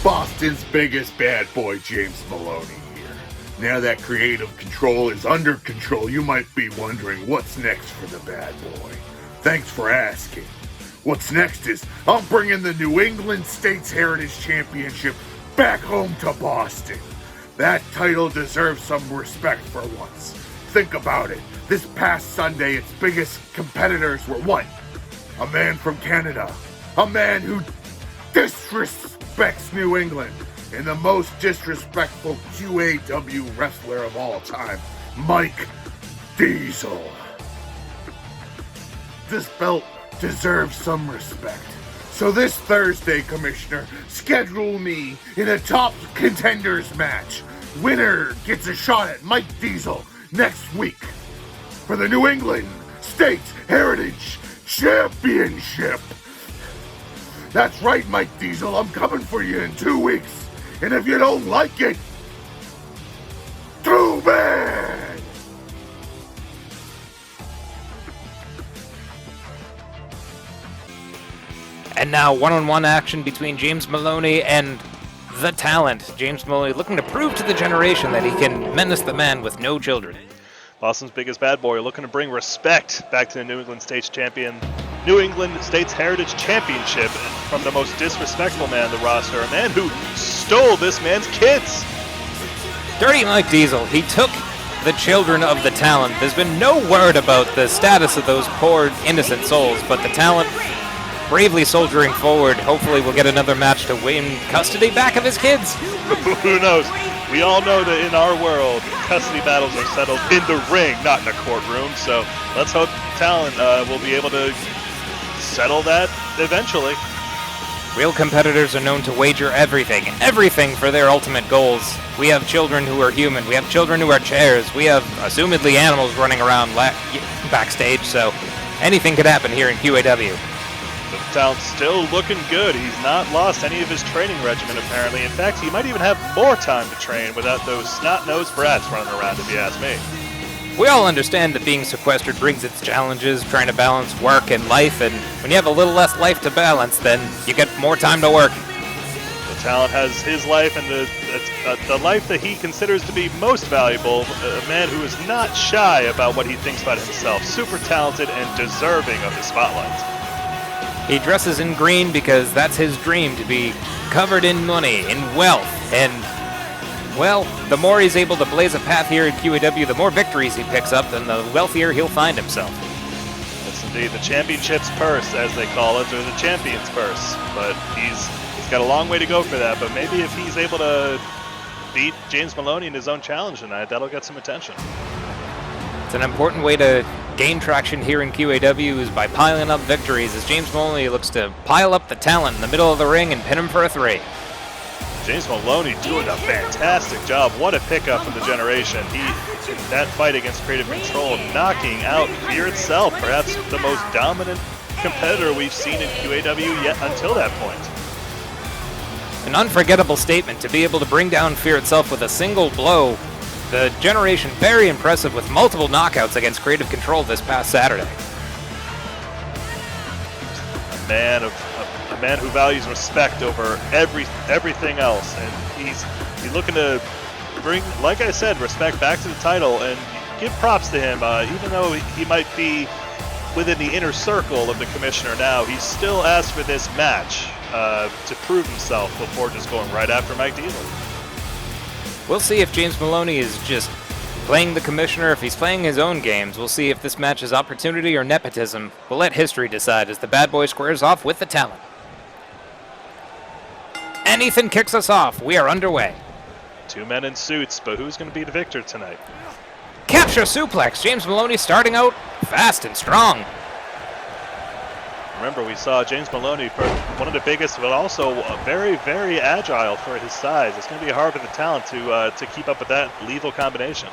Boston's biggest bad boy, James Melloni here. Now that creative control is under control, you might be wondering what's next for the bad boy. Thanks for asking. What's next is I'm bringing the New England States Heritage Championship back home to Boston. That title deserves some respect for once. Think about it. This past Sunday, its biggest competitors were what? A man from Canada. A man who disrespects New England. And the most disrespectful QAW wrestler of all time, Mike Diesel. This belt deserves some respect. So this Thursday, Commissioner, schedule me in a top contenders match. Winner gets a shot at Mike Diesel next week for the New England States Heritage Championship. That's right, Mike Diesel, I'm coming for you in 2 weeks. And if you don't like it, too bad! And now one-on-one action between James Melloni and the Talent. James Melloni looking to prove to the generation that he can menace the man with no children. Boston's biggest bad boy looking to bring respect back to the New England States Heritage Championship from the most disrespectful man on the roster, a man who stole this man's kids. Dirty Mike Diesel, he took the children of the Talent. There's been no word about the status of those poor innocent souls, but the Talent bravely soldiering forward. Hopefully we'll get another match to win custody back of his kids. Who knows? We all know that in our world, custody battles are settled in the ring, not in a courtroom. So let's hope Talent will be able to settle that eventually. Real competitors are known to wager everything for their ultimate goals. We have children who are human. We have children who are chairs. We have assumedly animals running around backstage. So anything could happen here in QAW. The Talent's still looking good. He's not lost any of his training regimen, apparently. In fact, he might even have more time to train without those snot-nosed brats running around, if you ask me. We all understand that being sequestered brings its challenges, trying to balance work and life, and when you have a little less life to balance, then you get more time to work. The Talent has his life and the life that he considers to be most valuable, a man who is not shy about what he thinks about himself, super talented and deserving of the spotlight. He dresses in green because that's his dream, to be covered in money, in wealth, and, well, the more he's able to blaze a path here at QAW, the more victories he picks up, and the wealthier he'll find himself. Yes, indeed. The championship's purse, as they call it, or the champion's purse. But he's got a long way to go for that, but maybe if he's able to beat James Melloni in his own challenge tonight, that'll get some attention. It's an important way to gain traction here in QAW is by piling up victories, as James Melloni looks to pile up the Talent in the middle of the ring and pin him for a 3. James Melloni doing a fantastic job. What a pickup from the generation. He, in that fight against Creative Control, knocking out Fear itself, perhaps the most dominant competitor we've seen in QAW yet until that point. An unforgettable statement to be able to bring down Fear itself with a single blow. The generation very impressive with multiple knockouts against Creative Control this past Saturday. A man who values respect over everything else, and he's looking to bring, like I said, respect back to the title, and give props to him. Even though he might be within the inner circle of the commissioner now, he still asked for this match to prove himself before just going right after Mike Diesel. We'll see if James Melloni is just playing the commissioner, if he's playing his own games. We'll see if this match is opportunity or nepotism. We'll let history decide as the bad boy squares off with the Talent. And Ethan kicks us off. We are underway. 2 men in suits, but who's going to be the victor tonight? Capture suplex. James Melloni starting out fast and strong. Remember, we saw James Melloni for one of the biggest, but also very, very agile for his size. It's going to be hard for the Talent to keep up with that lethal combination.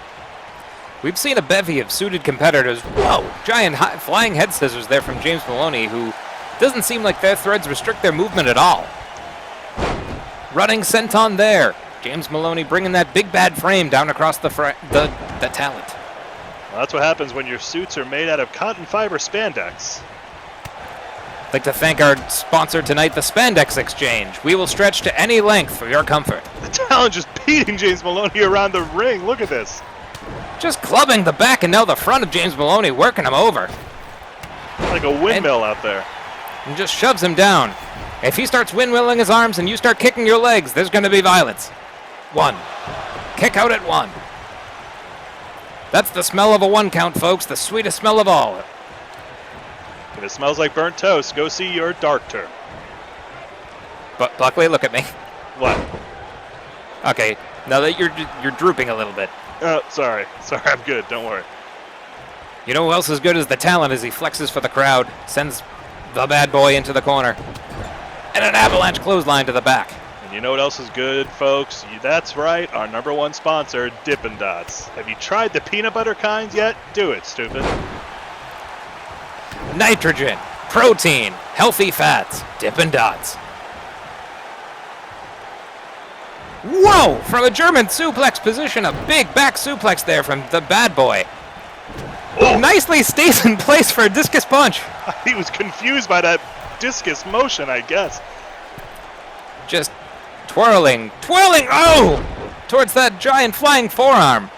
We've seen a bevy of suited competitors. Whoa! Giant flying head scissors there from James Melloni, who doesn't seem like their threads restrict their movement at all. Running senton there. James Melloni bringing that big bad frame down across the Talent. Well, that's what happens when your suits are made out of cotton fiber spandex. I'd like to thank our sponsor tonight, the Spandex Exchange. We will stretch to any length for your comfort. The Talon just beating James Melloni around the ring. Look at this. Just clubbing the back and now the front of James Melloni, working him over. Like a windmill out there. And just shoves him down. If he starts windmilling his arms and you start kicking your legs, there's going to be violence. 1. Kick out at 1. That's the smell of a 1 count, folks. The sweetest smell of all. If it smells like burnt toast, go see your doctor. But Buckley, look at me. What? Okay, now that you're drooping a little bit. Sorry, I'm good. Don't worry. You know who else is good as the Talon as he flexes for the crowd, sends the bad boy into the corner, and an avalanche clothesline to the back. And you know what else is good, folks? That's right, our #1 sponsor, Dippin' Dots. Have you tried the peanut butter kinds yet? Do it, stupid. Nitrogen, protein, healthy fats, Dippin' Dots. Whoa! From a German suplex position, a big back suplex there from the bad boy. Oh. Nicely stays in place for a discus punch. He was confused by that discus motion, I guess. Just twirling, oh! Towards that giant flying forearm.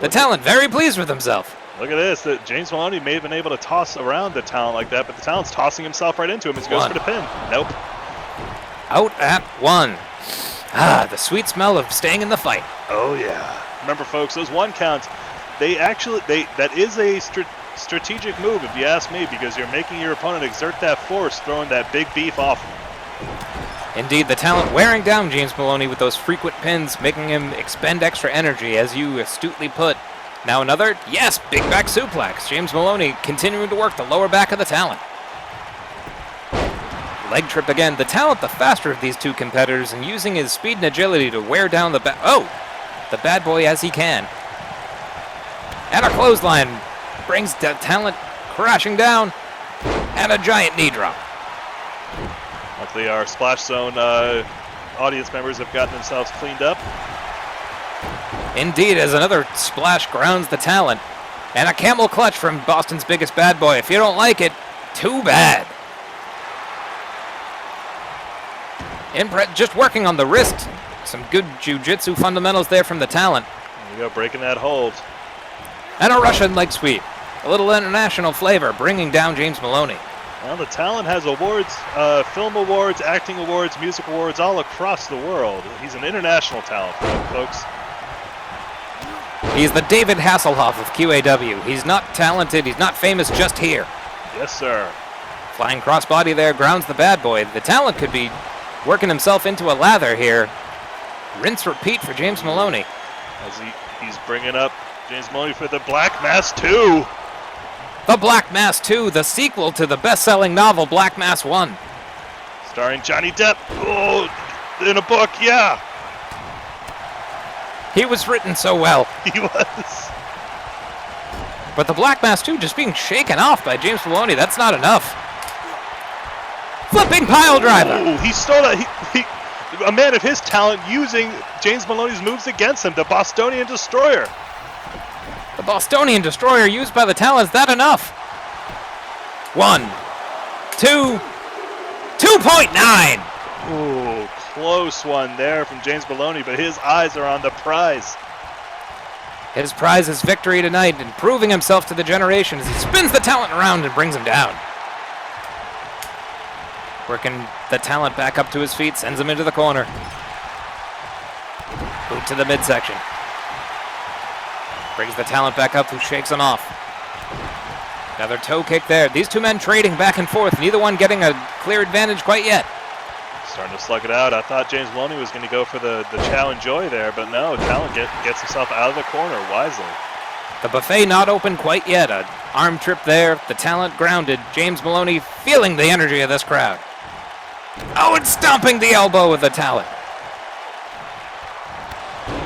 The Talon very pleased with himself. Look at this. James Melloni may have been able to toss around the Talon like that, but the Talon's tossing himself right into him as he goes for the pin. Nope. Out at 1. Ah, the sweet smell of staying in the fight. Oh, yeah. Remember, folks, those 1 counts, that is a strategic move, if you ask me, because you're making your opponent exert that force, throwing that big beef off him. Indeed, the Talon wearing down James Melloni with those frequent pins, making him expend extra energy, as you astutely put. Now another, yes, big back suplex. James Melloni continuing to work the lower back of the Talon. Leg trip again. The Talon, the faster of these 2 competitors, and using his speed and agility to wear down the the bad boy as he can. And a clothesline brings the Talon crashing down, and a giant knee drop. Luckily, our Splash Zone audience members have gotten themselves cleaned up. Indeed, as another splash grounds the Talon. And a camel clutch from Boston's biggest bad boy. If you don't like it, too bad. Just working on the wrist. Some good jiu-jitsu fundamentals there from the Talon. There you go, breaking that hold. And a Russian leg sweep. A little international flavor, bringing down James Melloni. Well, the Talon has awards, film awards, acting awards, music awards all across the world. He's an international talent, folks. He's the David Hasselhoff of QAW. He's not talented, he's not famous just here. Yes, sir. Flying crossbody there grounds the bad boy. The Talon could be working himself into a lather here. Rinse repeat for James Melloni. As he's bringing up James Melloni for the Black Mass 2. The Black Mass 2, the sequel to the best-selling novel Black Mass 1. Starring Johnny Depp. Oh, in a book, yeah. He was written so well. He was. But the Black Mass 2 just being shaken off by James Melloni, that's not enough. Flipping pile driver. Oh, he stole a man of his talent using James Melloni's moves against him, the Bostonian Destroyer. The Bostonian Destroyer used by the Talon, is that enough? 1, 2, 2.9. Ooh, close one there from James Melloni, but his eyes are on the prize. His prize is victory tonight, and proving himself to the generation as he spins the Talon around and brings him down. Working the Talon back up to his feet, sends him into the corner. Boot to the midsection. Brings the Talon back up, who shakes him off. Another toe kick there. These 2 men trading back and forth, neither one getting a clear advantage quite yet. Starting to slug it out. I thought James Melloni was going to go for the chow and joy there, but no, Talon gets himself out of the corner wisely. The buffet not open quite yet. An arm trip there, the Talon grounded. James Melloni feeling the energy of this crowd. Oh, and stomping the elbow with the Talon.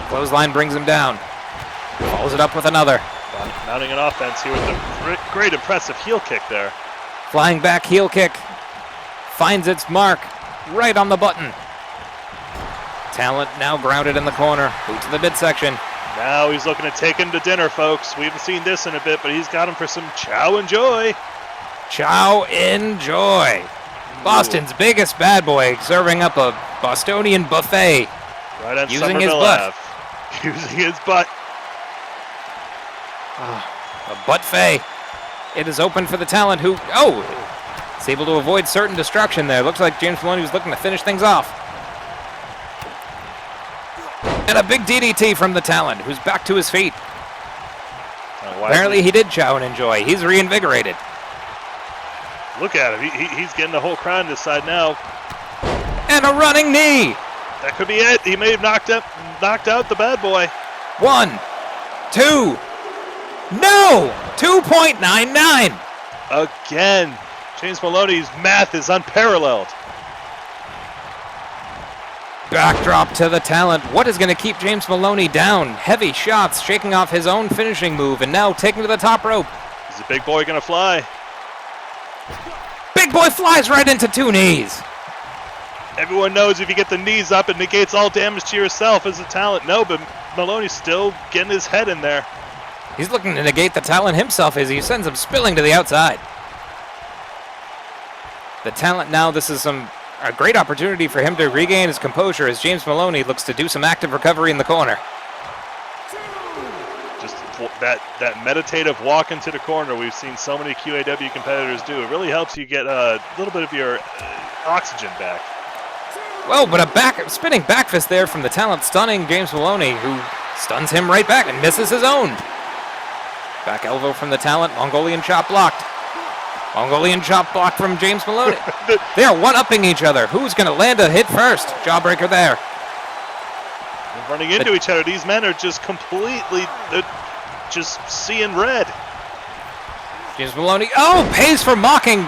Clothesline brings him down. Follows it up with another. Mounting an offense here with a great impressive heel kick there. Flying back heel kick. Finds its mark right on the button. Talon now grounded in the corner. Boot to the midsection. Now he's looking to take him to dinner, folks. We haven't seen this in a bit, but he's got him for some chow and joy. Chow Enjoy. Boston's biggest bad boy, serving up a Bostonian buffet. Right on using his Somerville butt. Ave. Using his butt. A buffet. It is open for the talent who, is able to avoid certain destruction there. Looks like James Melloni was looking to finish things off. And a big DDT from the talent, who's back to his feet. Apparently he did chow and enjoy. He's reinvigorated. Look at him. He's getting the whole crowd on his side now. And a running knee. That could be it. He may have knocked out the bad boy. 1, 2. No! 2.99. Again. James Melloni's math is unparalleled. Backdrop to the talent. What is going to keep James Melloni down? Heavy shots, shaking off his own finishing move, and now taking to the top rope. Is the big boy going to fly? Big boy flies right into 2 knees. Everyone knows if you get the knees up, it negates all damage to yourself as a talent. No, but Melloni's still getting his head in there. He's looking to negate the talent himself as he sends him spilling to the outside. The talent now, this is a great opportunity for him to regain his composure as James Melloni looks to do some active recovery in the corner. Just that meditative walk into the corner we've seen so many QAW competitors do. It really helps you get a little bit of your oxygen back. Well, but a spinning back fist there from the talent, stunning James Melloni, who stuns him right back and misses his own. Back elbow from the talent, Mongolian chop blocked. Mongolian chop block from James Melloni. They are one-upping each other. Who's going to land a hit first? Jawbreaker there. They're running into each other. These men are just completely just seeing red. James Melloni, pays for mocking,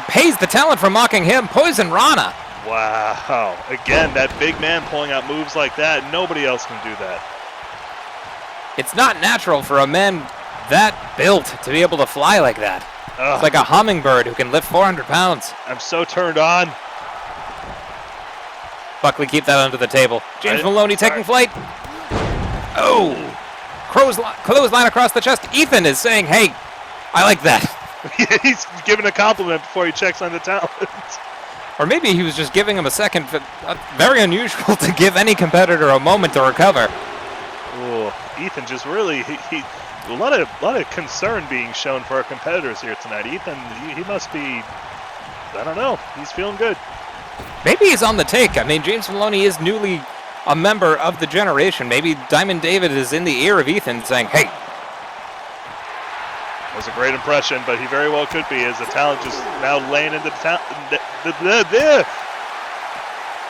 pays the talent for mocking him. Poison Rana. Wow. Again, that big man pulling out moves like that. Nobody else can do that. It's not natural for a man that built to be able to fly like that. It's like a hummingbird who can lift 400 pounds. I'm so turned on. Buckley, keep that under the table. James Melloni taking flight. Clothesline across the chest. Ethan is saying, hey, I like that. He's giving a compliment before he checks on the talent. Or maybe he was just giving him a second. Very unusual to give any competitor a moment to recover. Ooh, Ethan just really, a lot of concern being shown for our competitors here tonight. Ethan, he must be, I don't know, he's feeling good. Maybe he's on the take. I mean, James Melloni is newly a member of the generation. Maybe Diamond David is in the ear of Ethan saying, hey. That was a great impression, but he very well could be, as the talent just now laying into the talent.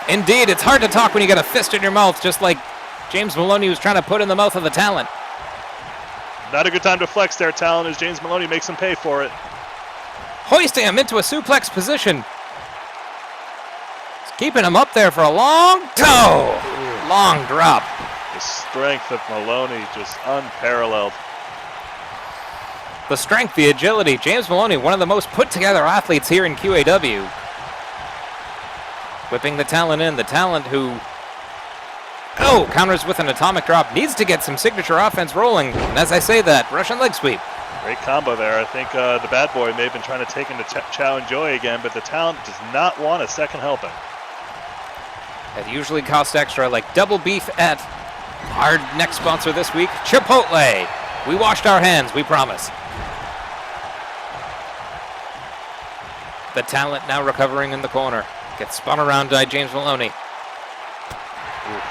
Indeed, it's hard to talk when you got a fist in your mouth, just like James Melloni was trying to put in the mouth of the talent. Not a good time to flex there, talent, as James Melloni makes him pay for it. Hoisting him into a suplex position. He's keeping him up there for a long toe. Long drop. The strength of Melloni just unparalleled. The strength, the agility. James Melloni, one of the most put-together athletes here in QAW. Whipping the talent in. The talent who counters with an atomic drop. Needs to get some signature offense rolling. And as I say that, Russian leg sweep. Great combo there. I think the bad boy may have been trying to take him to Chow and Joy again, but the talent does not want a second helping. That usually costs extra, like double beef at our next sponsor this week, Chipotle. We washed our hands, we promise. The talent now recovering in the corner. Gets spun around by James Melloni.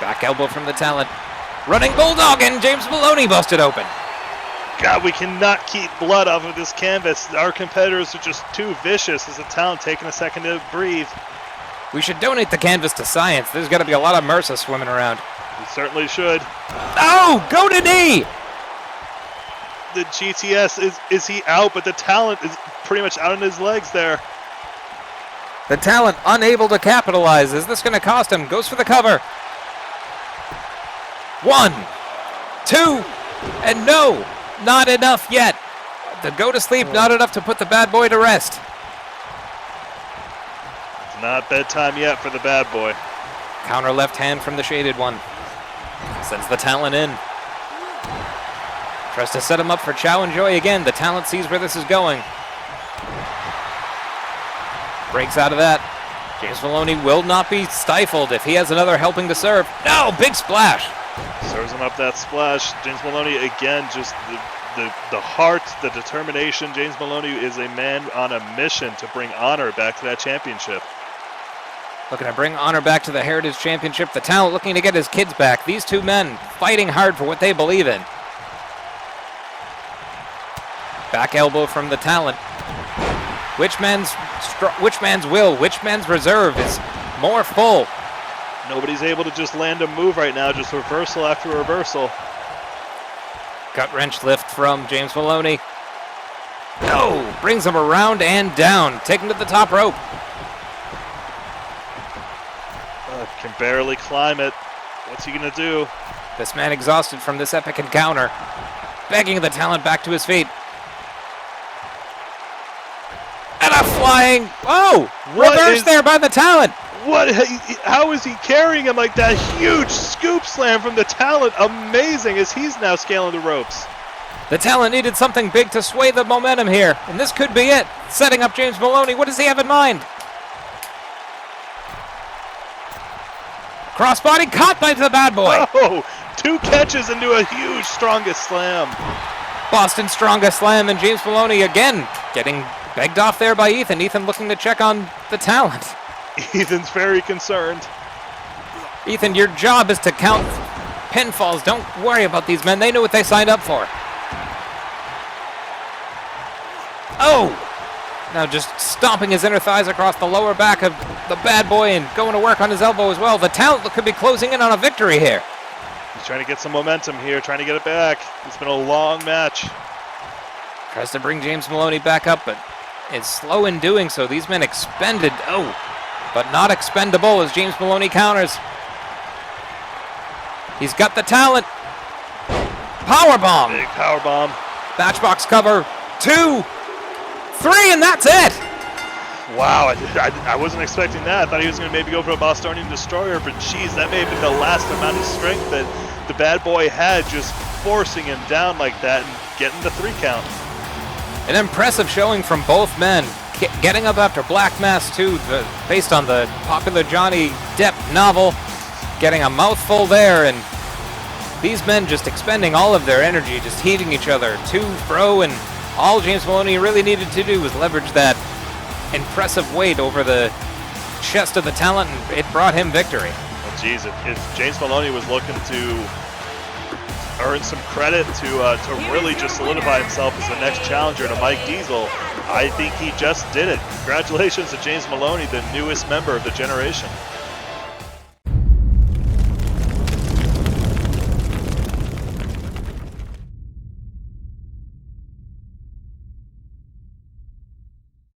Back elbow from the talent. Running bulldog, and James Melloni busted open. God, we cannot keep blood off of this canvas. Our competitors are just too vicious as the talent taking a second to breathe. We should donate the canvas to science. There's got to be a lot of MRSA swimming around. We certainly should. Go to knee! The GTS, is he out? But the talent is pretty much out on his legs there. The talent unable to capitalize. Is this going to cost him? Goes for the cover. 1, 2, and no, not enough yet. The go to sleep, not enough to put the bad boy to rest. It's not bedtime yet for the bad boy. Counter left hand from the shaded one. Sends the talent in. Tries to set him up for Chow and Joy again. The talent sees where this is going. Breaks out of that. James Melloni will not be stifled if he has another helping to serve. No, big splash. Serves him up that splash. James Melloni, again, just the heart, the determination. James Melloni is a man on a mission to bring honor back to that championship. Looking to bring honor back to the Heritage Championship. The Talent looking to get his kids back. These two men fighting hard for what they believe in. Back elbow from the Talent. Which man's will, which man's reserve is more full? Nobody's able to just land a move right now, just reversal after reversal. Gut wrench lift from James Melloni. No, brings him around and down, taken to the top rope. Can barely climb it. What's he gonna do? This man exhausted from this epic encounter, begging the Talent back to his feet. And a flying, reverse there by the Talent. What? How is he carrying him like that? Huge scoop slam from the Talent. Amazing as he's now scaling the ropes. The Talent needed something big to sway the momentum here, and this could be it. Setting up James Melloni. What does he have in mind? Crossbody caught by the bad boy. Oh, 2 catches into a huge strongest slam. Boston strongest slam, and James Melloni again getting begged off there by Ethan. Ethan looking to check on the Talent. Ethan's very concerned. Ethan, your job is to count pinfalls. Don't worry about these men. They knew what they signed up for. Oh! Now just stomping his inner thighs across the lower back of the bad boy and going to work on his elbow as well. The Talent could be closing in on a victory here. He's trying to get some momentum here, trying to get it back. It's been a long match. Tries to bring James Melloni back up, but is slow in doing so. These men expended, but not expendable as James Melloni counters. He's got the Talent. Powerbomb. Big powerbomb. Matchbox cover, 2, 3, and that's it. Wow, I wasn't expecting that. I thought he was going to maybe go for a Bostonian Destroyer, but geez, that may have been the last amount of strength that the bad boy had, just forcing him down like that and getting the 3 count. An impressive showing from both men, getting up after Black Mass 2, based on the popular Johnny Depp novel, getting a mouthful there, and these men just expending all of their energy, just heaving each other to, fro, and all James Melloni really needed to do was leverage that impressive weight over the chest of the Talent, and it brought him victory. Well, geez, if James Melloni was looking to earn some credit to really just solidify himself as the next challenger to Mike Diesel, I think he just did it. Congratulations to James Melloni, the newest member of the generation.